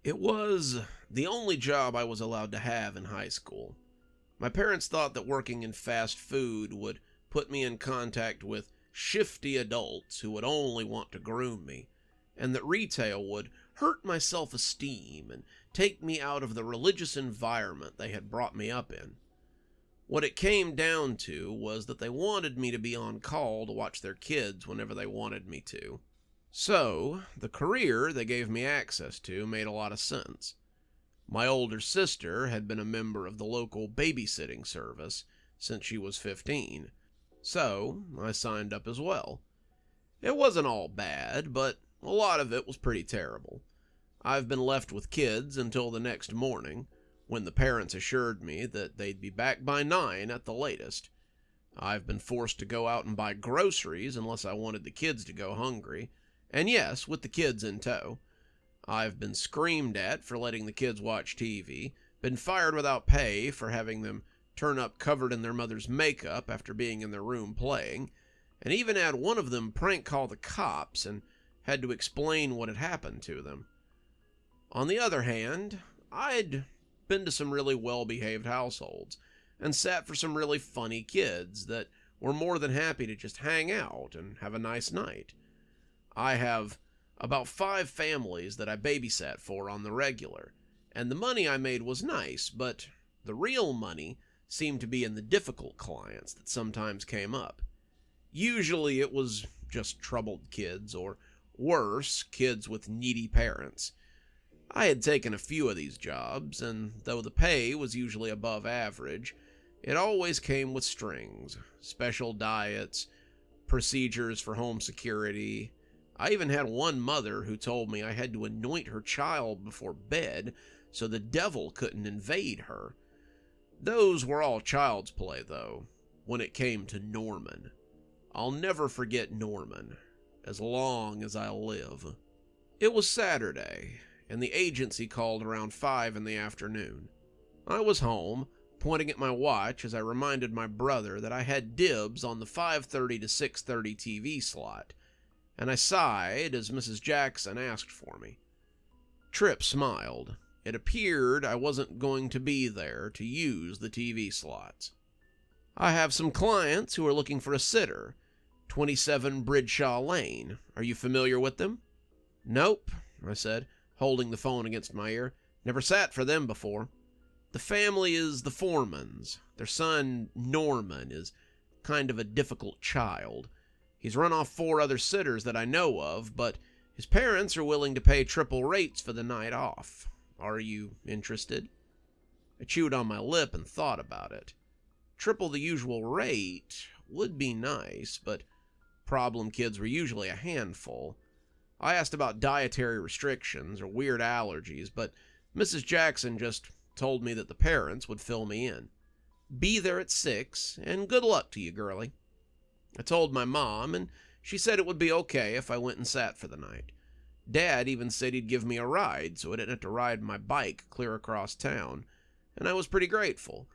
It was the only job I was allowed to have in high school. My parents thought that working in fast food would put me in contact with shifty adults who would only want to groom me, and that retail would hurt my self-esteem and take me out of the religious environment they had brought me up in. What it came down to was that they wanted me to be on call to watch their kids whenever they wanted me to. So, the career they gave me access to made a lot of sense. My older sister had been a member of the local babysitting service since she was 15, so I signed up as well. It wasn't all bad, but a lot of it was pretty terrible. I've been left with kids until the next morning, when the parents assured me that they'd be back by 9 at the latest. I've been forced to go out and buy groceries unless I wanted the kids to go hungry, and yes, with the kids in tow. I've been screamed at for letting the kids watch TV, been fired without pay for having them turn up covered in their mother's makeup after being in their room playing, and even had one of them prank call the cops and had to explain what had happened to them. On the other hand, I'd been to some really well-behaved households and sat for some really funny kids that were more than happy to just hang out and have a nice night. I have about 5 families that I babysat for on the regular, and the money I made was nice, but the real money seemed to be in the difficult clients that sometimes came up. Usually it was just troubled kids, or worse, kids with needy parents. I had taken a few of these jobs, and though the pay was usually above average, it always came with strings, special diets, procedures for home security. I even had one mother who told me I had to anoint her child before bed so the devil couldn't invade her. Those were all child's play, though, when it came to Norman. I'll never forget Norman, as long as I live. It was Saturday, and the agency called around 5 in the afternoon. I was home, pointing at my watch as I reminded my brother that I had dibs on the 5:30 to 6:30 TV slot, and I sighed as Mrs. Jackson asked for me. Tripp smiled. It appeared I wasn't going to be there to use the TV slots. I have some clients who are looking for a sitter. 27 Bridgeshaw Lane. Are you familiar with them? Nope, I said, holding the phone against my ear. Never sat for them before. The family is the Foremans. Their son, Norman, is kind of a difficult child. He's run off 4 other sitters that I know of, but his parents are willing to pay triple rates for the night off. Are you interested? I chewed on my lip and thought about it. Triple the usual rate would be nice, but problem kids were usually a handful. I asked about dietary restrictions or weird allergies, but Mrs. Jackson just told me that the parents would fill me in. Be there at 6, and good luck to you, girlie. I told my mom, and she said it would be okay if I went and sat for the night. Dad even said he'd give me a ride so I didn't have to ride my bike clear across town, and I was pretty grateful.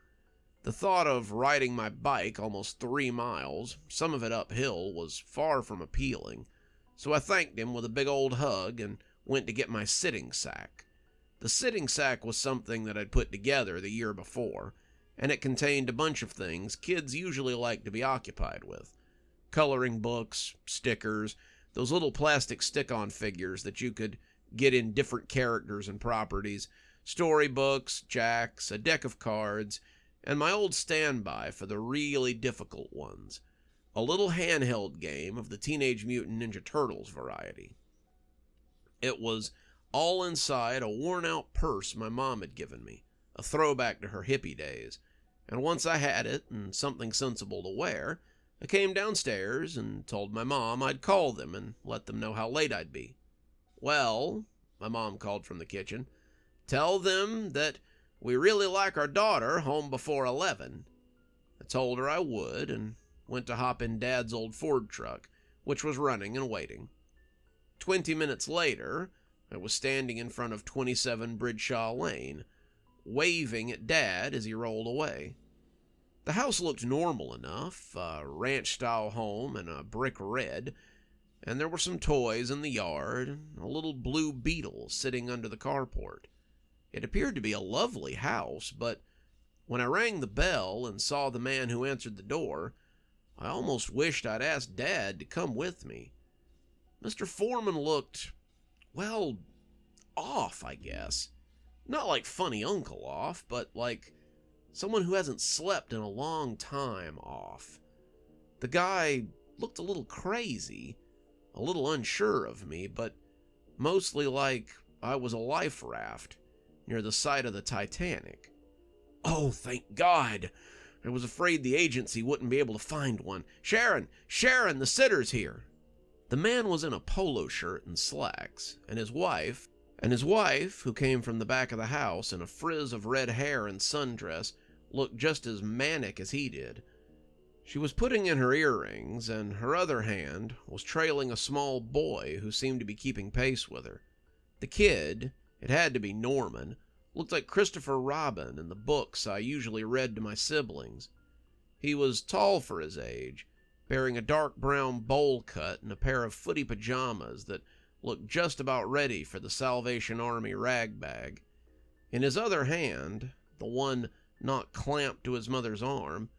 The thought of riding my bike almost 3 miles, some of it uphill, was far from appealing, so I thanked him with a big old hug and went to get my sitting sack. The sitting sack was something that I'd put together the year before, and it contained a bunch of things kids usually like to be occupied with. Coloring books, stickers, those little plastic stick-on figures that you could get in different characters and properties, storybooks, jacks, a deck of cards, and my old standby for the really difficult ones, a little handheld game of the Teenage Mutant Ninja Turtles variety. It was all inside a worn-out purse my mom had given me, a throwback to her hippie days, and once I had it and something sensible to wear, I came downstairs and told my mom I'd call them and let them know how late I'd be. Well, my mom called from the kitchen, tell them that we really like our daughter home before 11. I told her I would and went to hop in Dad's old Ford truck, which was running and waiting. 20 minutes later, I was standing in front of 27 Bridgeshaw Lane, waving at Dad as he rolled away. The house looked normal enough, a ranch-style home and a brick red, and there were some toys in the yard, and a little blue beetle sitting under the carport. It appeared to be a lovely house, but when I rang the bell and saw the man who answered the door, I almost wished I'd asked Dad to come with me. Mr. Foreman looked, well, off, I guess. Not like funny uncle off, but like someone who hasn't slept in a long time off. The guy looked a little crazy, a little unsure of me, but mostly like I was a life raft near the side of the Titanic. Oh, thank God! I was afraid the agency wouldn't be able to find one. Sharon, the sitter's here. The man was in a polo shirt and slacks, and his wife, who came from the back of the house in a frizz of red hair and sundress, looked just as manic as he did. She was putting in her earrings, and her other hand was trailing a small boy who seemed to be keeping pace with her. The kid, it had to be Norman, looked like Christopher Robin in the books I usually read to my siblings. He was tall for his age, bearing a dark brown bowl cut and a pair of footy pajamas that looked just about ready for the Salvation Army rag bag. In his other hand, the one not clamped to his mother's arm,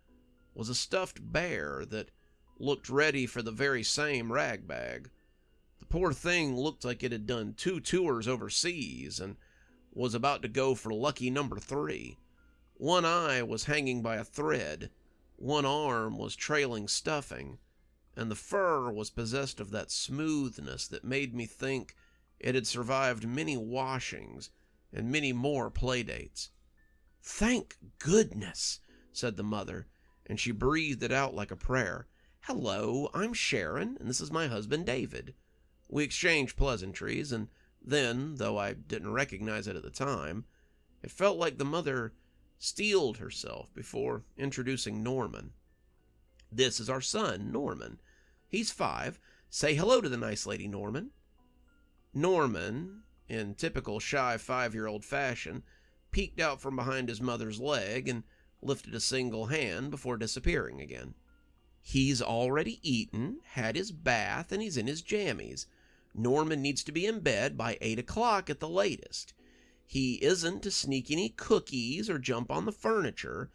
was a stuffed bear that looked ready for the very same rag bag. The poor thing looked like it had done 2 tours overseas and was about to go for lucky number 3. One eye was hanging by a thread, one arm was trailing stuffing, and the fur was possessed of that smoothness that made me think it had survived many washings and many more playdates. "Thank goodness," said the mother, and she breathed it out like a prayer. "Hello, I'm Sharon, and this is my husband David." We exchanged pleasantries, and then, though I didn't recognize it at the time, it felt like the mother steeled herself before introducing Norman. "This is our son, Norman. He's 5. Say hello to the nice lady, Norman." Norman, in typical shy 5-year-old fashion, peeked out from behind his mother's leg and lifted a single hand before disappearing again. "He's already eaten, had his bath, and he's in his jammies. Norman needs to be in bed by 8 o'clock at the latest. He isn't to sneak any cookies or jump on the furniture,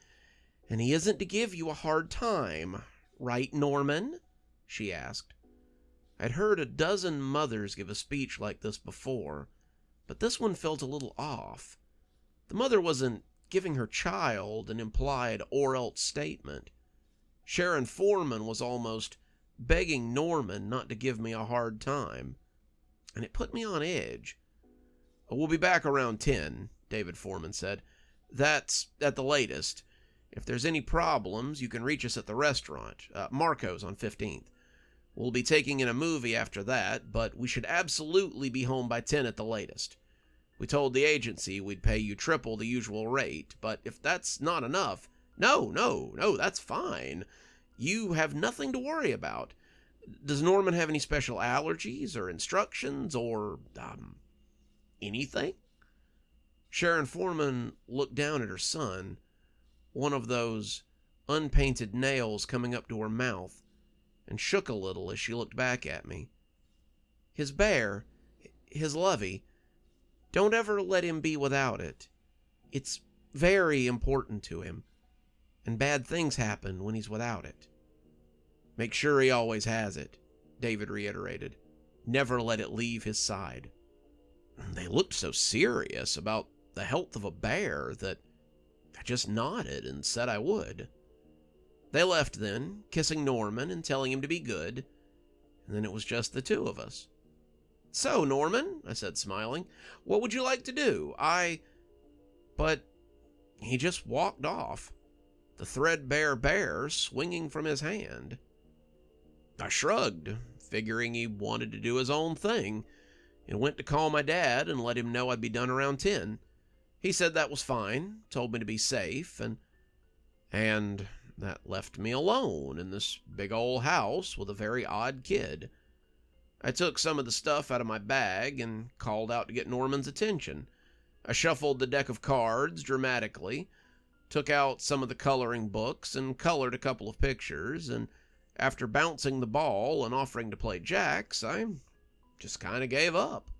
and he isn't to give you a hard time. Right, Norman?" she asked. I'd heard a dozen mothers give a speech like this before, but this one felt a little off. The mother wasn't giving her child an implied or-else statement. Sharon Foreman was almost begging Norman not to give me a hard time, and it put me on edge. "We'll be back around 10, David Foreman said. "That's at the latest. If there's any problems, you can reach us at the restaurant, Marco's on 15th. We'll be taking in a movie after that, but we should absolutely be home by 10 at the latest. We told the agency we'd pay you triple the usual rate, but if that's not enough..." No, that's fine. You have nothing to worry about. Does Norman have any special allergies or instructions or, anything?" Sharon Foreman looked down at her son, one of those unpainted nails coming up to her mouth, and shook a little as she looked back at me. "His bear, his Lovie, don't ever let him be without it. It's very important to him, and bad things happen when he's without it." "Make sure he always has it," David reiterated. "Never let it leave his side." They looked so serious about the health of a bear that I just nodded and said I would. They left then, kissing Norman and telling him to be good, and then it was just the two of us. "So, Norman," I said, smiling, "what would you like to do? But he just walked off, the threadbare bear swinging from his hand. I shrugged, figuring he wanted to do his own thing, and went to call my dad and let him know I'd be done around 10. He said that was fine, told me to be safe, and that left me alone in this big old house with a very odd kid. I took some of the stuff out of my bag and called out to get Norman's attention. I shuffled the deck of cards dramatically, took out some of the coloring books and colored a couple of pictures, and After bouncing the ball and offering to play jacks, I just kind of gave up.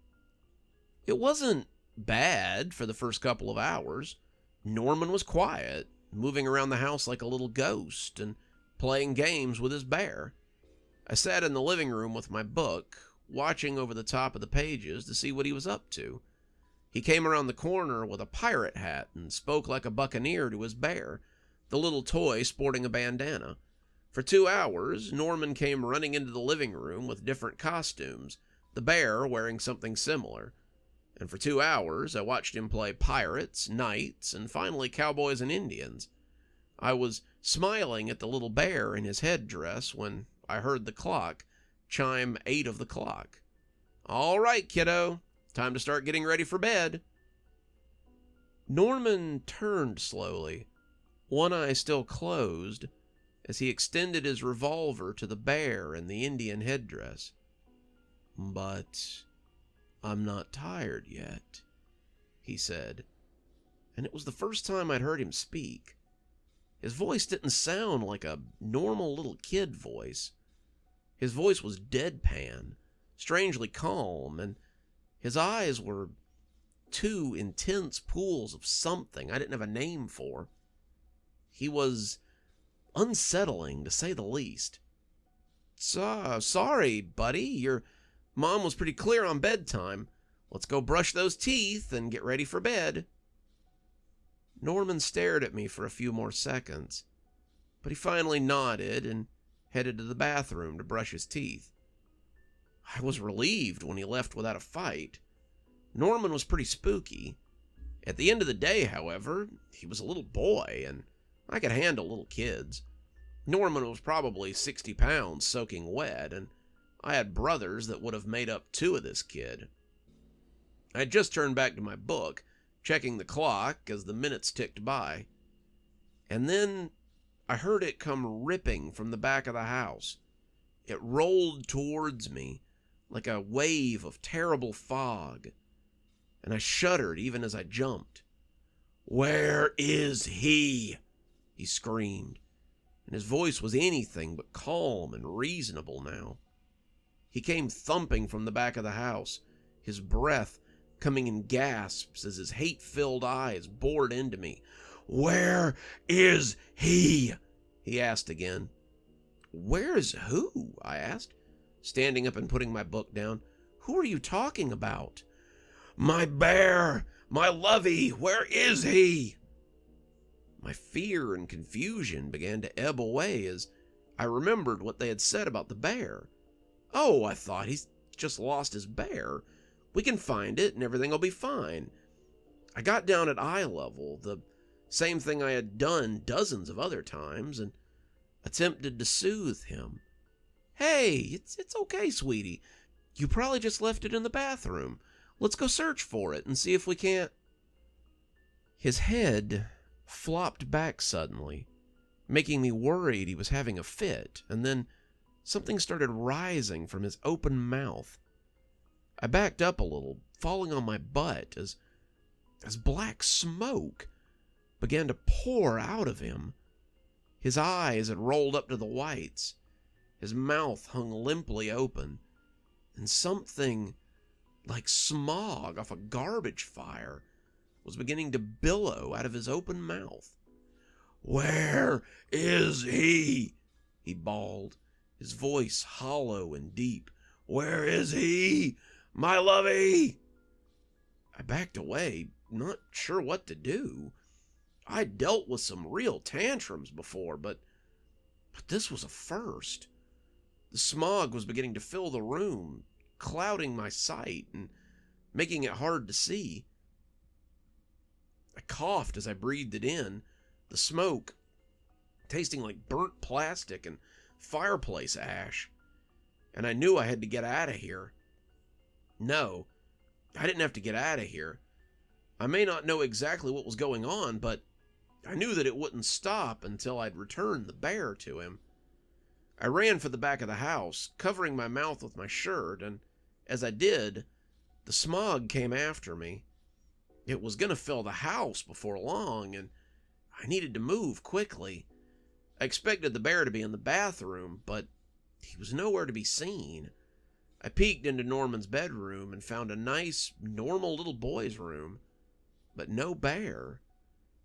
It wasn't bad for the first couple of hours. Norman was quiet, moving around the house like a little ghost and playing games with his bear. I sat in the living room with my book, watching over the top of the pages to see what he was up to. He came around the corner with a pirate hat and spoke like a buccaneer to his bear, the little toy sporting a bandana. For 2 hours, Norman came running into the living room with different costumes, the bear wearing something similar. And for 2 hours, I watched him play pirates, knights, and finally cowboys and Indians. I was smiling at the little bear in his headdress when I heard the clock chime 8 of the clock. "All right, kiddo. Time to start getting ready for bed." Norman turned slowly, one eye still closed, as he extended his revolver to the bear in the Indian headdress. "But I'm not tired yet," he said, and it was the first time I'd heard him speak. His voice didn't sound like a normal little kid voice. His voice was deadpan, strangely calm, and his eyes were 2 intense pools of something I didn't have a name for. He was unsettling, to say the least. Sorry, buddy. Your mom was pretty clear on bedtime. Let's go brush those teeth and get ready for bed." Norman stared at me for a few more seconds, but he finally nodded and headed to the bathroom to brush his teeth. I was relieved when he left without a fight. Norman was pretty spooky. At the end of the day, however, he was a little boy, and I could handle little kids. Norman was probably 60 pounds soaking wet, and I had brothers that would have made up 2 of this kid. I had just turned back to my book, checking the clock as the minutes ticked by. And then I heard it come ripping from the back of the house. It rolled towards me like a wave of terrible fog, and I shuddered even as I jumped. "Where is he?" he screamed, and his voice was anything but calm and reasonable now. He came thumping from the back of the house, his breath coming in gasps as his hate-filled eyes bored into me. "Where is he?" he asked again. "Where's who?" I asked, standing up and putting my book down. "Who are you talking about?" "My bear! My Lovie! Where is he?" My fear and confusion began to ebb away as I remembered what they had said about the bear. "Oh," I thought, "he's just lost his bear. We can find it and everything will be fine." I got down at eye level, the same thing I had done dozens of other times, and attempted to soothe him. "Hey, it's okay, sweetie. You probably just left it in the bathroom. Let's go search for it and see if we can't..." His head flopped back suddenly, making me worried he was having a fit, and then something started rising from his open mouth. I backed up a little, falling on my butt as black smoke began to pour out of him. His eyes had rolled up to the whites. His mouth hung limply open, and something like smog off a garbage fire was beginning to billow out of his open mouth. "Where is he?" he bawled, his voice hollow and deep. "Where is he? My Lovie!" I backed away, not sure what to do. I'd dealt with some real tantrums before, but this was a first. The smog was beginning to fill the room, clouding my sight and making it hard to see. I coughed as I breathed it in, the smoke tasting like burnt plastic and fireplace ash, and I knew I had to get out of here. No, I didn't have to get out of here. I may not know exactly what was going on, but I knew that it wouldn't stop until I'd returned the bear to him. I ran for the back of the house, covering my mouth with my shirt, and as I did, the smog came after me. It was going to fill the house before long, and I needed to move quickly. I expected the bear to be in the bathroom, but he was nowhere to be seen. I peeked into Norman's bedroom and found a nice, normal little boy's room, but no bear.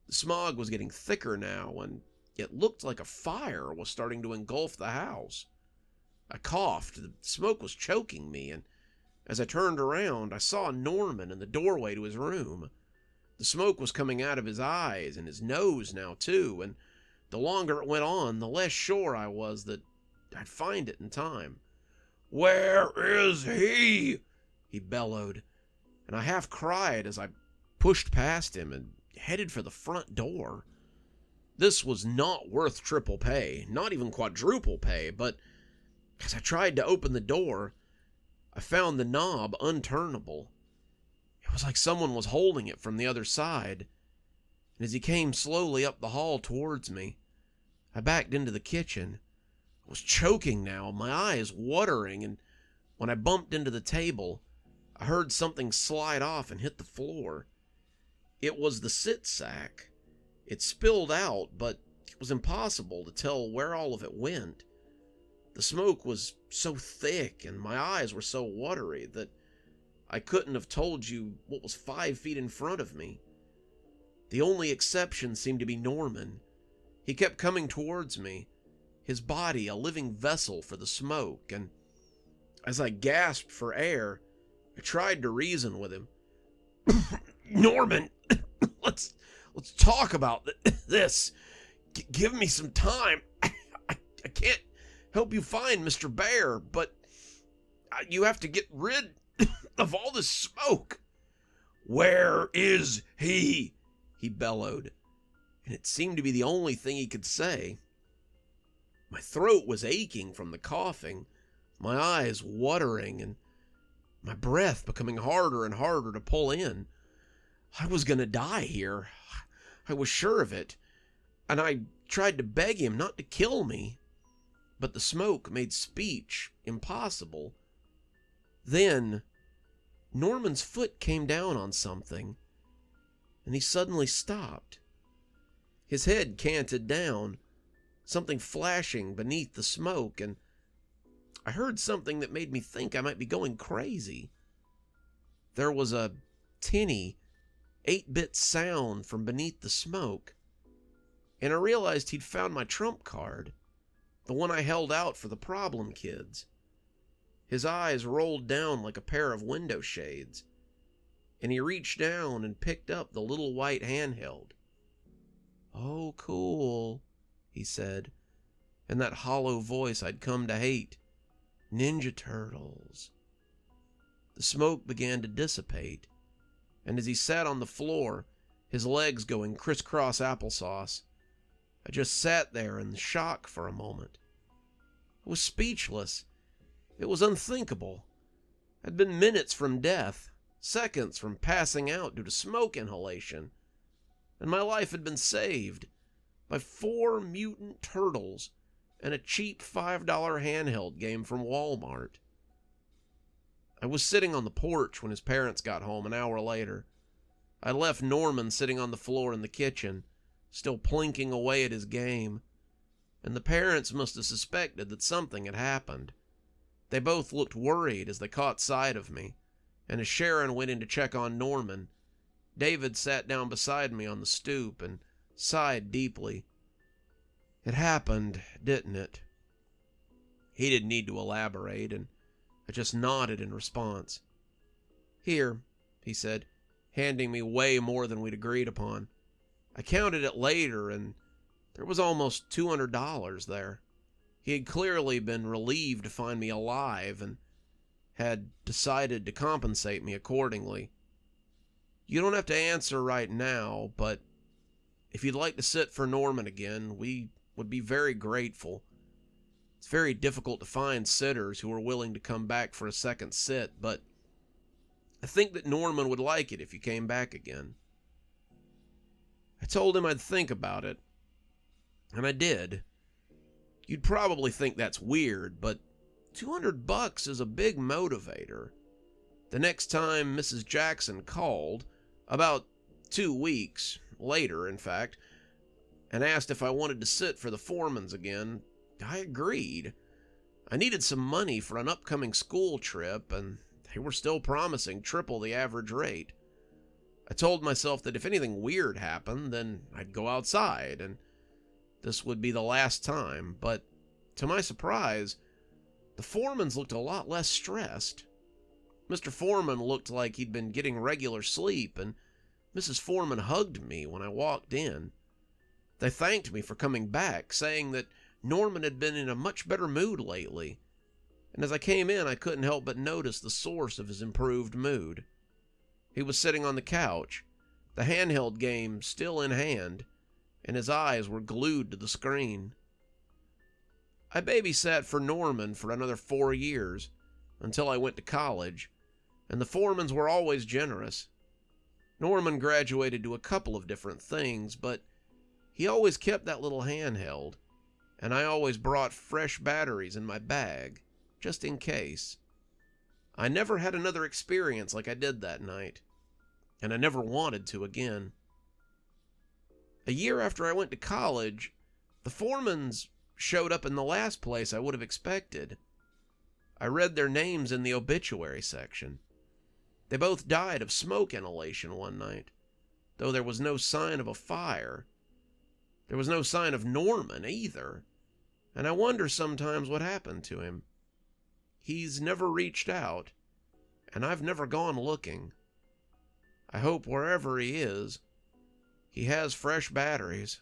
The smog was getting thicker now, and it looked like a fire was starting to engulf the house. I coughed. The smoke was choking me, and as I turned around, I saw Norman in the doorway to his room. The smoke was coming out of his eyes and his nose now, too, and the longer it went on, the less sure I was that I'd find it in time. "Where is he?" he bellowed, and I half cried as I pushed past him and headed for the front door. This was not worth triple pay, not even quadruple pay, but as I tried to open the door, I found the knob unturnable. It was like someone was holding it from the other side, and as he came slowly up the hall towards me, I backed into the kitchen. I was choking now, my eyes watering, and when I bumped into the table, I heard something slide off and hit the floor. It was the sit sack. It spilled out, but it was impossible to tell where all of it went. The smoke was so thick and my eyes were so watery that I couldn't have told you what was 5 feet in front of me. The only exception seemed to be Norman. He kept coming towards me, his body a living vessel for the smoke, and as I gasped for air, I tried to reason with him. "Norman, let's talk about this. Give me some time. I can't help you find Mr. Bear, but you have to get rid of all this smoke." "Where is he?" he bellowed, and it seemed to be the only thing he could say. My throat was aching from the coughing, my eyes watering, and my breath becoming harder and harder to pull in. I was going to die here. I was sure of it, and I tried to beg him not to kill me, but the smoke made speech impossible. Then Norman's foot came down on something, and he suddenly stopped. His head canted down, something flashing beneath the smoke, and I heard something that made me think I might be going crazy. There was a tinny, 8-bit sound from beneath the smoke, and I realized he'd found my trump card, the one I held out for the problem kids. His eyes rolled down like a pair of window shades, and he reached down and picked up the little white handheld. "Oh, cool," he said, in that hollow voice I'd come to hate. "Ninja Turtles." The smoke began to dissipate, and as he sat on the floor, his legs going crisscross applesauce, I just sat there in shock for a moment. I was speechless. It was unthinkable. I'd been minutes from death, seconds from passing out due to smoke inhalation, and my life had been saved by 4 mutant turtles and a cheap $5 handheld game from Walmart. I was sitting on the porch when his parents got home an hour later. I left Norman sitting on the floor in the kitchen, still plinking away at his game, and the parents must have suspected that something had happened. They both looked worried as they caught sight of me, and as Sharon went in to check on Norman, David sat down beside me on the stoop and sighed deeply. "It happened, didn't it?" He didn't need to elaborate, and I just nodded in response. "Here," he said, handing me way more than we'd agreed upon. I counted it later, and there was almost $200 there. He had clearly been relieved to find me alive and had decided to compensate me accordingly. "You don't have to answer right now, but if you'd like to sit for Norman again, we would be very grateful. It's very difficult to find sitters who are willing to come back for a second sit, but I think that Norman would like it if you came back again." I told him I'd think about it, and I did. You'd probably think that's weird, but $200 is a big motivator. The next time Mrs. Jackson called, about 2 weeks later, in fact, and asked if I wanted to sit for the Foremans again. I agreed. I needed some money for an upcoming school trip, and they were still promising triple the average rate. I told myself that if anything weird happened, then I'd go outside, and this would be the last time, but to my surprise, the Foremans looked a lot less stressed. Mr. Foreman looked like he'd been getting regular sleep, and Mrs. Foreman hugged me when I walked in. They thanked me for coming back, saying that Norman had been in a much better mood lately, and as I came in, I couldn't help but notice the source of his improved mood. He was sitting on the couch, the handheld game still in hand, and his eyes were glued to the screen. I babysat for Norman for another 4 years, until I went to college, and the Foremans were always generous. Norman graduated to a couple of different things, but he always kept that little handheld, and I always brought fresh batteries in my bag, just in case. I never had another experience like I did that night, and I never wanted to again. A year after I went to college, the Foremans showed up in the last place I would have expected. I read their names in the obituary section. They both died of smoke inhalation one night, though there was no sign of a fire. There was no sign of Norman either, and I wonder sometimes what happened to him. He's never reached out, and I've never gone looking. I hope wherever he is, he has fresh batteries.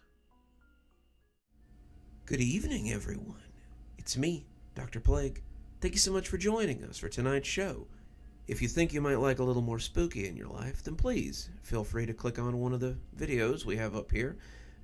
Good evening, everyone. It's me, Dr. Plague. Thank you so much for joining us for tonight's show. If you think you might like a little more spooky in your life, then please feel free to click on one of the videos we have up here.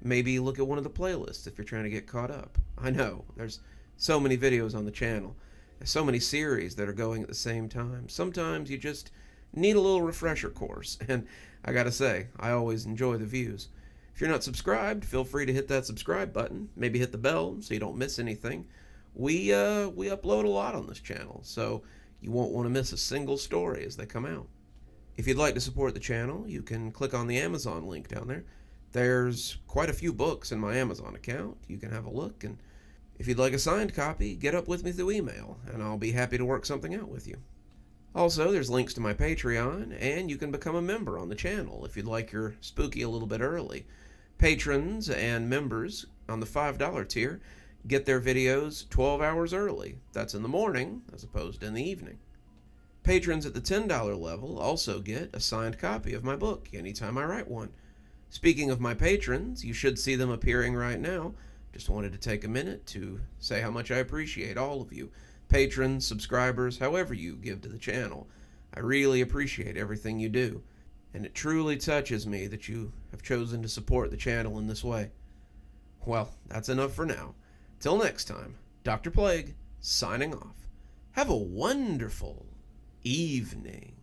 Maybe look at one of the playlists if you're trying to get caught up. I know, there's so many videos on the channel. There's so many series that are going at the same time. Sometimes you just need a little refresher course, and I gotta say, I always enjoy the views. If you're not subscribed, feel free to hit that subscribe button. Maybe hit the bell so you don't miss anything. We upload a lot on this channel, so you won't want to miss a single story as they come out. If you'd like to support the channel, you can click on the Amazon link down there. There's quite a few books in my Amazon account. You can have a look, and if you'd like a signed copy, get up with me through email, and I'll be happy to work something out with you. Also, there's links to my Patreon, and you can become a member on the channel if you'd like your spooky a little bit early. Patrons and members on the $5 tier get their videos 12 hours early. That's in the morning, as opposed to in the evening. Patrons at the $10 level also get a signed copy of my book anytime I write one. Speaking of my patrons, you should see them appearing right now. Just wanted to take a minute to say how much I appreciate all of you. Patrons, subscribers, however you give to the channel. I really appreciate everything you do, and it truly touches me that you have chosen to support the channel in this way. Well, that's enough for now. Till next time, Dr. Plague, signing off. Have a wonderful evening.